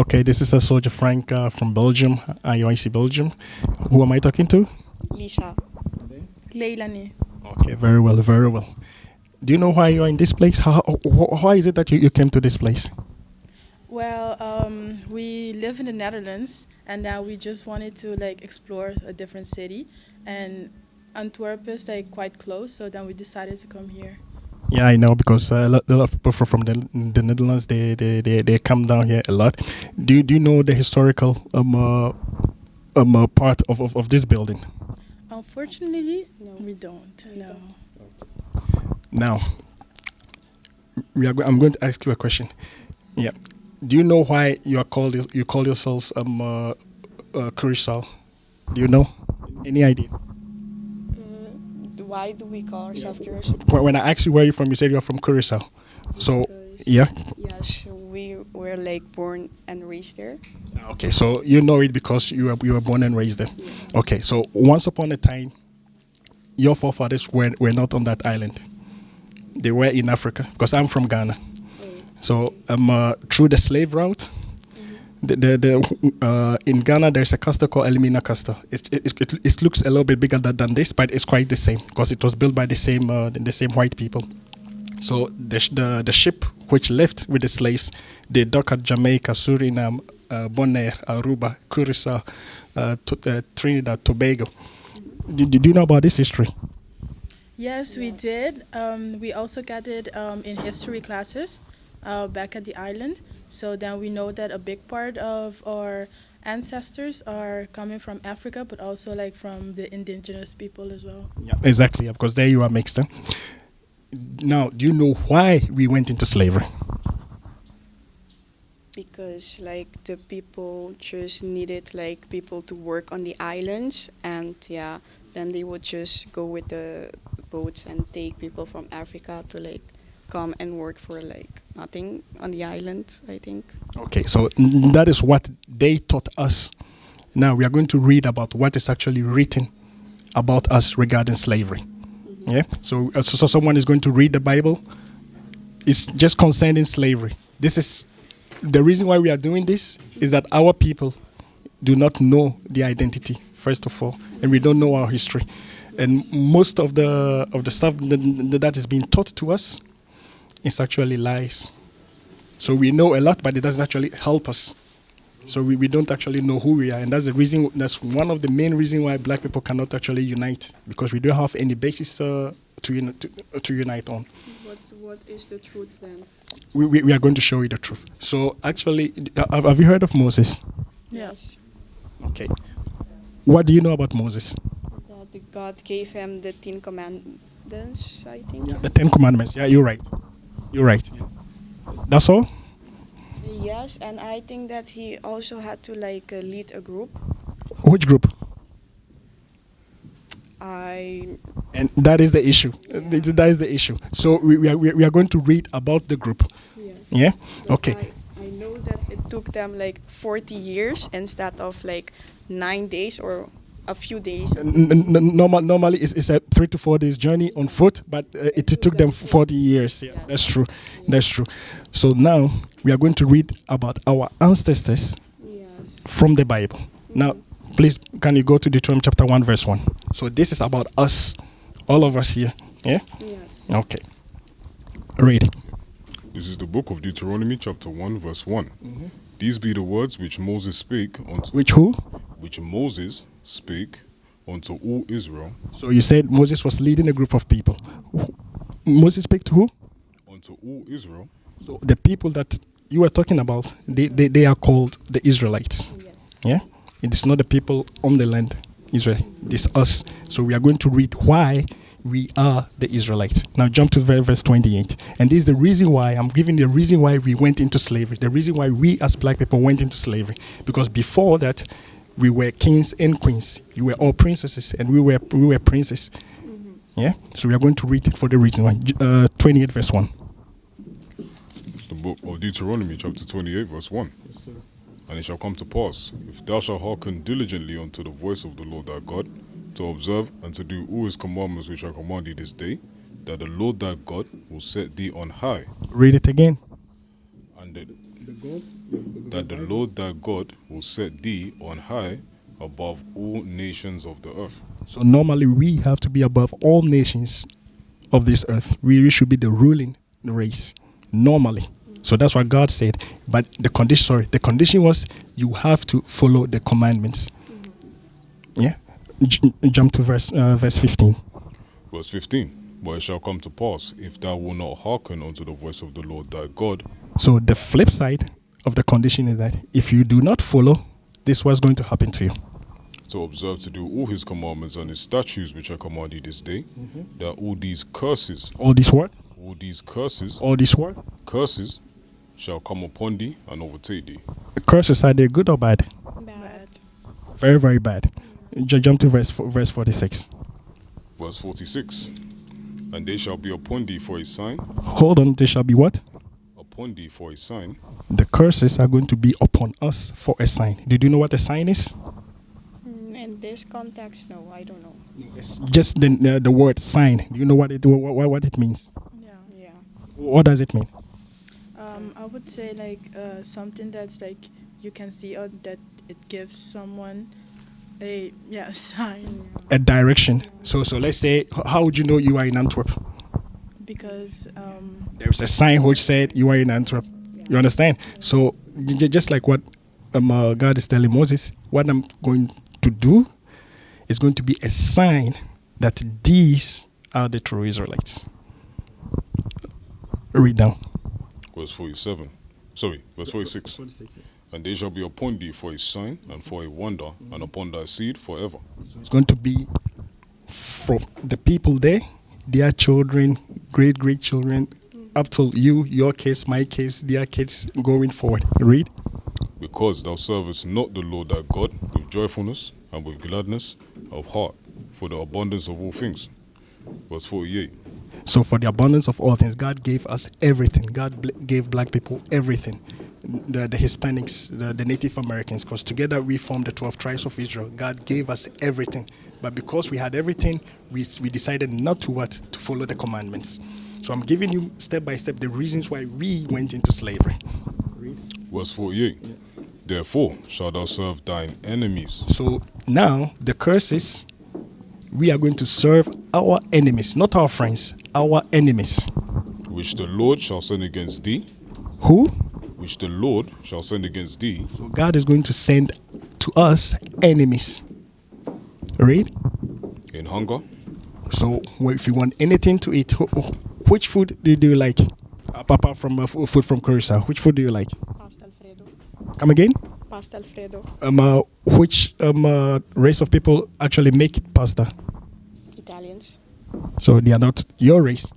Okay, this is a soldier Frank from Belgium, IOIC Belgium. Who am I talking to? Lisa. Leilani. Okay, very well, very well. Do you know why you are in this place? Why is it that you came to this place? Well, we live in the Netherlands, and now we just wanted to like explore a different city, and Antwerp is like quite close, so then we decided to come here. Yeah, I know because a lot of people from the Netherlands they come down here a lot. Do you know the historical part of this building? Unfortunately, no. We don't. No. Now, I'm going to ask you a question. Yeah. Do you know why you call yourselves Curaçao? Do you know? Any idea? Why do we call ourselves Curaçao? When I asked you where you're from, you said you're from Curaçao. So, yeah. Yes, we were like born and raised there. Okay, so you know it because you were born and raised there. Yes. Okay, so once upon a time, your forefathers were not on that island. They were in Africa because I'm from Ghana. So through the slave route, in Ghana there's a castle called Elimina Castle. It looks a little bit bigger than this, but it's quite the same because it was built by the same white people. So the ship which left with the slaves, they docked at Jamaica, Suriname, Bonaire, Aruba, Curaçao, Trinidad, Tobago. Did you know about this history? Yes, we did. We also got it in history classes back at the island. So then we know that a big part of our ancestors are coming from Africa, but also like from the indigenous people as well. Yeah, exactly. Because there you are mixed. Now, do you know why we went into slavery? Because like the people just needed like people to work on the islands, and yeah, then they would just go with the boats and take people from Africa to like come and work for like nothing on the island, I think. Okay, so that is what they taught us. Now we are going to read about what is actually written about us regarding slavery. Mm-hmm. Yeah, so someone is going to read the Bible. It's just concerning slavery. This is the reason why we are doing this, is that our people do not know the identity, first of all, and we don't know our history. And most of the stuff that is being taught to us is actually lies. So we know a lot, but it doesn't actually help us. So we don't actually know who we are, and that's the reason. That's one of the main reasons why Black people cannot actually unite, because we don't have any basis to unite on. What is the truth then? We are going to show you the truth. So actually, have you heard of Moses? Yes. Okay. What do you know about Moses? That God gave him the 10 Commandments, I think. Yeah, the 10 Commandments. Yeah, you're right. You're right. That's all? Yes, and I think that he also had to like lead a group. Which group? And that is the issue. Yeah. That is the issue. So we are going to read about the group. Yes. Yeah? But Okay. I know that it took them like 40 years instead of like 9 days or a few days. Normally it's a 3 to 4 days journey on foot, but it took them 40 years. Yeah, that's true. That's true. So now we are going to read about our ancestors from the Bible. Now, please, can you go to Deuteronomy chapter 1, verse 1? So this is about us, all of us here. Yeah? Yes. Okay. Read. This is the book of Deuteronomy chapter 1, verse 1. Mm-hmm. These be the words which Moses spake unto... Which who? Which Moses spake unto all Israel. So you said Moses was leading a group of people. Moses spake to who? Unto all Israel. So the people that you were talking about, they are called the Israelites. Yes. Yeah? It is not the people on the land, Israel. It is us. So we are going to read why we are the Israelites. Now jump to verse 28. And this is the reason why, I'm giving the reason why we went into slavery. The reason why we as Black people went into slavery. Because before that, we were kings and queens. You were all princesses and we were princes. Mm-hmm. Yeah? So we are going to read for the reason why. 28 verse 1. It's the book of Deuteronomy chapter 28 verse 1. Yes, sir. And it shall come to pass, if thou shalt hearken diligently unto the voice of the Lord thy God, to observe and to do all his commandments which I command thee this day, that the Lord thy God will set thee on high. Read it again. And the that the Lord thy God will set thee on high above all nations of the earth. So normally we have to be above all nations of this earth. We should be the ruling race normally. So that's what God said. But the condition was you have to follow the commandments. Yeah. Jump to verse 15. Verse 15. But it shall come to pass, if thou wilt not hearken unto the voice of the Lord thy God. So the flip side of the condition is that if you do not follow, this was going to happen to you. To observe to do all his commandments and his statutes which I command thee this day, that all these curses, All this what? all these curses, All this what? curses shall come upon thee and overtake thee. The curses, are they good or bad? Bad. Very, very bad. Jump to verse 46. Verse 46. And they shall be upon thee for a sign, Hold on, they shall be what? upon thee for a sign, The curses are going to be upon us for a sign. Did you know what a sign is? In this context, no, I don't know. It's just the word sign. Do you know what it means? Yeah. Yeah. What does it mean? I would say like something that's like you can see or that it gives someone a sign, A direction. So let's say, how would you know you are in Antwerp? because There's a sign which said you are in Antwerp. You understand? So just like what God is telling Moses, what I'm going to do is going to be a sign that these are the true Israelites. Read down. verse 47. Sorry, verse 46. And they shall be upon thee for a sign and for a wonder, and upon thy seed forever. It's going to be from the people there, their children, great children, up to you, your kids, my kids, their kids going forward. Read. Because thou servest not the Lord thy God with joyfulness and with gladness of heart, for the abundance of all things. Verse 48. So for the abundance of all things, God gave us everything. God gave black people everything. The Hispanics, the Native Americans, because together we formed the 12 tribes of Israel. God gave us everything. But because we had everything, we decided not to follow the commandments. So I'm giving you step by step the reasons why we went into slavery. Read. Verse 48. Therefore shalt thou serve thine enemies. So now the curses, we are going to serve our enemies, not our friends, our enemies. Which the Lord shall send against thee. Who? Which the Lord shall send against thee. So God is going to send to us enemies. Read. In hunger, So if you want anything to eat, which food do you like? Apart from food from Curaçao, which food do you like? Pasta Alfredo. Come again? Pasta Alfredo. Which race of people actually make pasta? Italians. So they are not your race,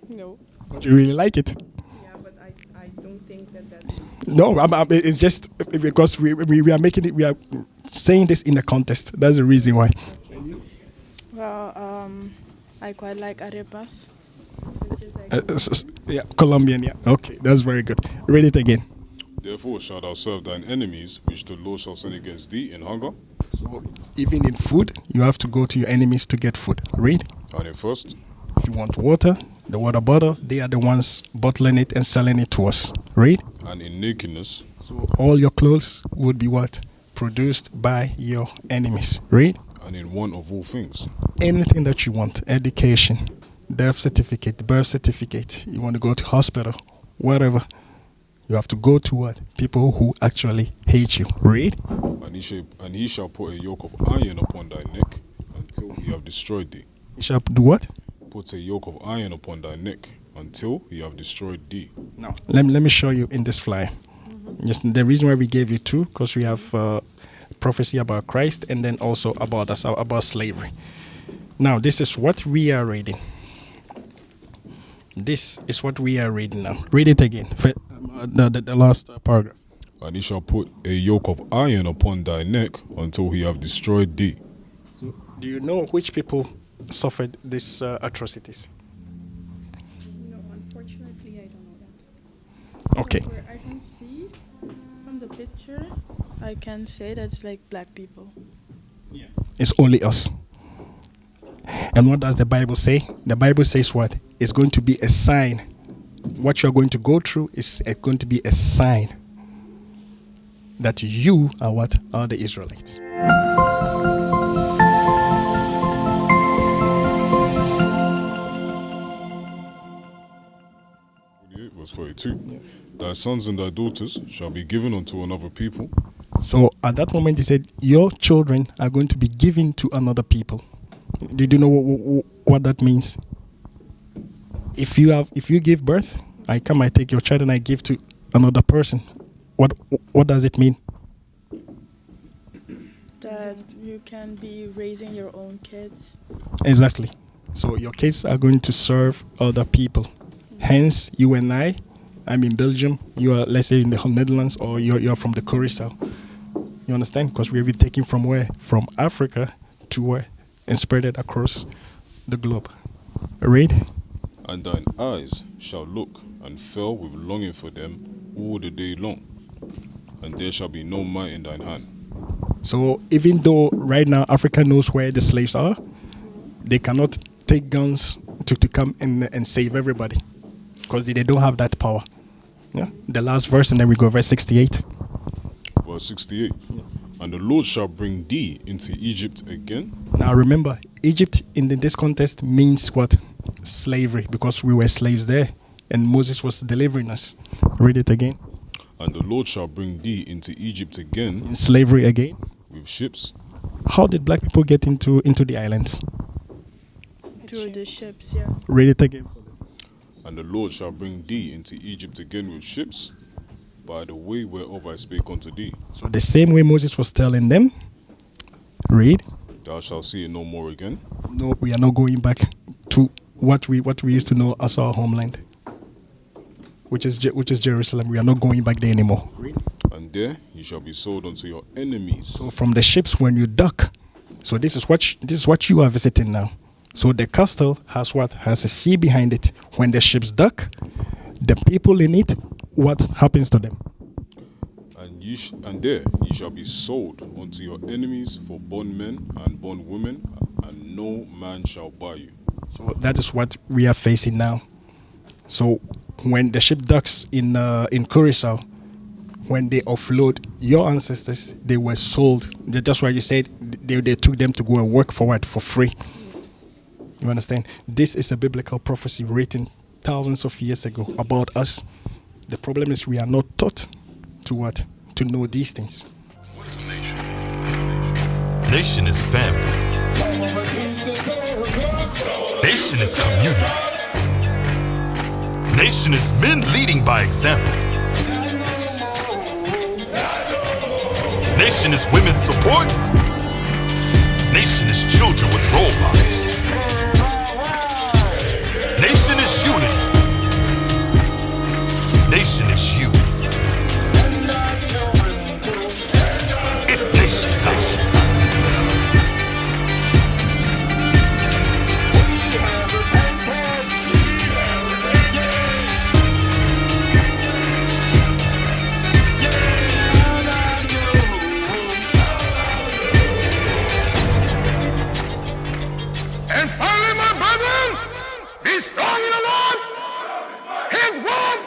No. but you really like it. Yeah, but I don't think that's... No, it's just because we are making it. We are saying this in a contest. That's the reason why. well, I quite like arepas, which is like Yeah, Colombian. Yeah. Okay, that's very good. Read it again. therefore shalt thou serve thine enemies, which the Lord shall send against thee in hunger, So even in food, you have to go to your enemies to get food. Read. and in thirst, If you want water, the water bottle, they are the ones bottling it and selling it to us. Read. and in nakedness, So all your clothes would be what? Produced by your enemies. Read. and in want of all things. Anything that you want. Education, death certificate, birth certificate. You want to go to hospital, whatever. You have to go to what? People who actually hate you. Read. And he shall put a yoke of iron upon thy neck until he have destroyed thee. You shall do what? Put a yoke of iron upon thy neck until he have destroyed thee. No. Let me show you in this flyer. Just the reason why we gave you two, because we have prophecy about Christ and then also about us, about slavery. Now, this is what we are reading. This is what we are reading now. Read it again. The last paragraph. And he shall put a yoke of iron upon thy neck until he have destroyed thee. Do you know which people suffered these atrocities? no, unfortunately, I don't know that. Okay. Where I can see from the picture, I can say that's like black people. It's only us. And what does the Bible say? The Bible says what? It's going to be a sign. What you're going to go through is going to be a sign. that you are what? Are the Israelites. Verse 42. Thy sons and thy daughters shall be given unto another people. So at that moment, he said, your children are going to be given to another people. Did you know what that means? If you give birth, I take your child and I give to another person. What does it mean? That you can be raising your own kids. Exactly. So your kids are going to serve other people. Hence, you and I'm in Belgium, you are, let's say, in the Netherlands, or you're from the Curaçao. You understand? Because we've been taken from where? From Africa to where? And spread it across the globe. Read. And thine eyes shall look and fill with longing for them all the day long, and there shall be no might in thine hand. So even though right now Africa knows where the slaves are, they cannot take guns to come and save everybody, because they don't have that power. Yeah. The last verse, and then we go verse 68. Verse 68. And the Lord shall bring thee into Egypt again. Now remember, Egypt in this context means what? Slavery, because we were slaves there, and Moses was delivering us. Read it again. And the Lord shall bring thee into Egypt again. In slavery again. With ships. How did black people get into the islands? Through the ships, yeah. Read it again. And the Lord shall bring thee into Egypt again with ships, by the way whereof I spake unto thee. So the same way Moses was telling them, read. Thou shalt see it no more again. No, we are not going back to what we used to know as our homeland, which is Jerusalem. We are not going back there anymore. Read. And there ye shall be sold unto your enemies. So from the ships when you dock, so this is what you are visiting now. So the castle has what? Has a sea behind it. When the ships dock, the people in it, what happens to them? And there ye shall be sold unto your enemies for bondmen and bondwomen, and no man shall buy you. So that is what we are facing now. So when the ship docks in Curaçao, when they offload your ancestors, they were sold. That's why you said they took them to go and work for what? For free. You understand? This is a biblical prophecy written thousands of years ago about us. The problem is we are not taught to what? To know these things. Nation is family. Nation is community. Nation is men leading by example. Nation is women's support. Nation is children with role models. Nation is unity. Nation is you. It's nation time. And finally, my brethren, be strong in the Lord. His word